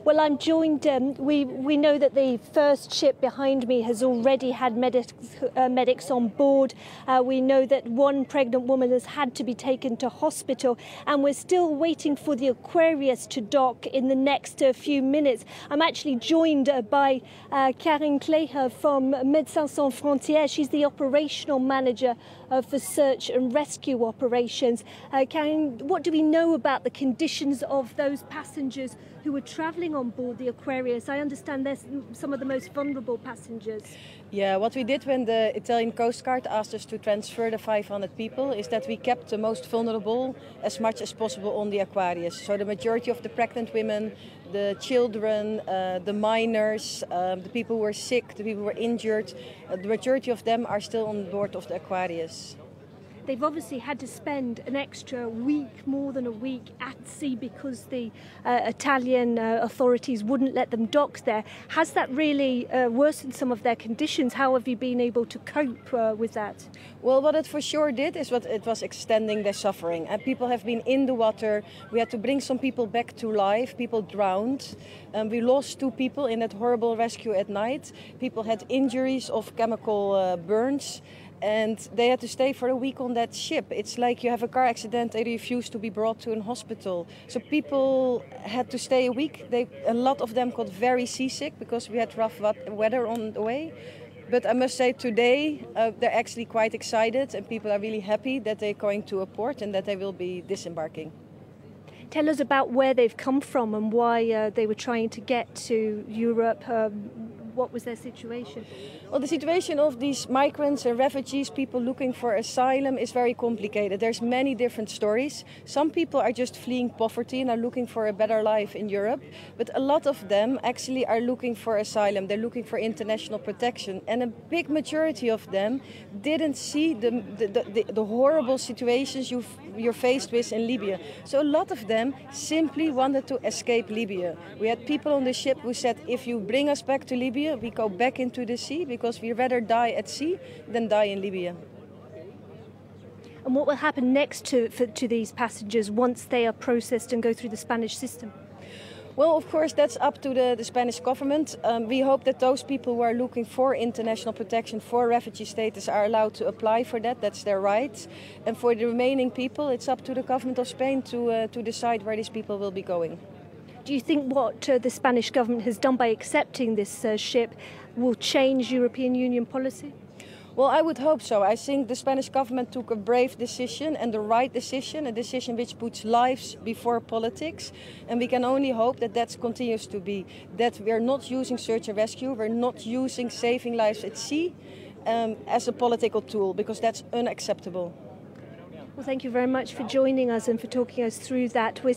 Well, I'm joined, we know that the first ship behind me has already had medics on board. We know that one pregnant woman has had to be taken to hospital, and we're still waiting for the Aquarius to dock in the next few minutes. I'm actually joined by Karlin Kleijer from Médecins Sans Frontières. She's the operational manager for search and rescue operations. Karlin, what do we know about the conditions of those passengers who were travelling on board the Aquarius? I understand they're some of the most vulnerable passengers. Yeah, what we did when the Italian Coast Guard asked us to transfer the 500 people is that we kept the most vulnerable as much as possible on the Aquarius. So the majority of the pregnant women, the children, the minors, the people who were sick, the people who were injured, the majority of them are still on board of the Aquarius. They've obviously had to spend an extra week, more than a week, at sea because the Italian authorities wouldn't let them dock there. Has that really worsened some of their conditions? How have you been able to cope with that? Well, what it for sure did is it was extending their suffering. And people have been in the water. We had to bring some people back to life. People drowned. We lost 2 people in that horrible rescue at night. People had injuries of chemical burns. And they had to stay for a week on that ship. It's like you have a car accident, they refuse to be brought to a hospital. So people had to stay a week. A lot of them got very seasick because we had rough weather on the way. But I must say today they're actually quite excited and people are really happy that they're going to a port and that they will be disembarking. Tell us about where they've come from and why they were trying to get to Europe. What was their situation? Well, the situation of these migrants and refugees, people looking for asylum, is very complicated. There's many different stories. Some people are just fleeing poverty and are looking for a better life in Europe. But a lot of them actually are looking for asylum. They're looking for international protection. And a big majority of them didn't see the horrible situations you're faced with in Libya. So a lot of them simply wanted to escape Libya. We had people on the ship who said, if you bring us back to Libya, we go back into the sea because we'd rather die at sea than die in Libya. And what will happen next to these passengers once they are processed and go through the Spanish system? Well, of course, that's up to the Spanish government. We hope that those people who are looking for international protection, for refugee status, are allowed to apply for that. That's their right. And for the remaining people, it's up to the government of Spain to decide where these people will be going. Do you think what the Spanish government has done by accepting this ship will change European Union policy? Well, I would hope so. I think the Spanish government took a brave decision and the right decision, a decision which puts lives before politics. And we can only hope that that continues to be, that we're not using search and rescue, we're not using saving lives at sea as a political tool, because that's unacceptable. Well, thank you very much for joining us and for talking us through that.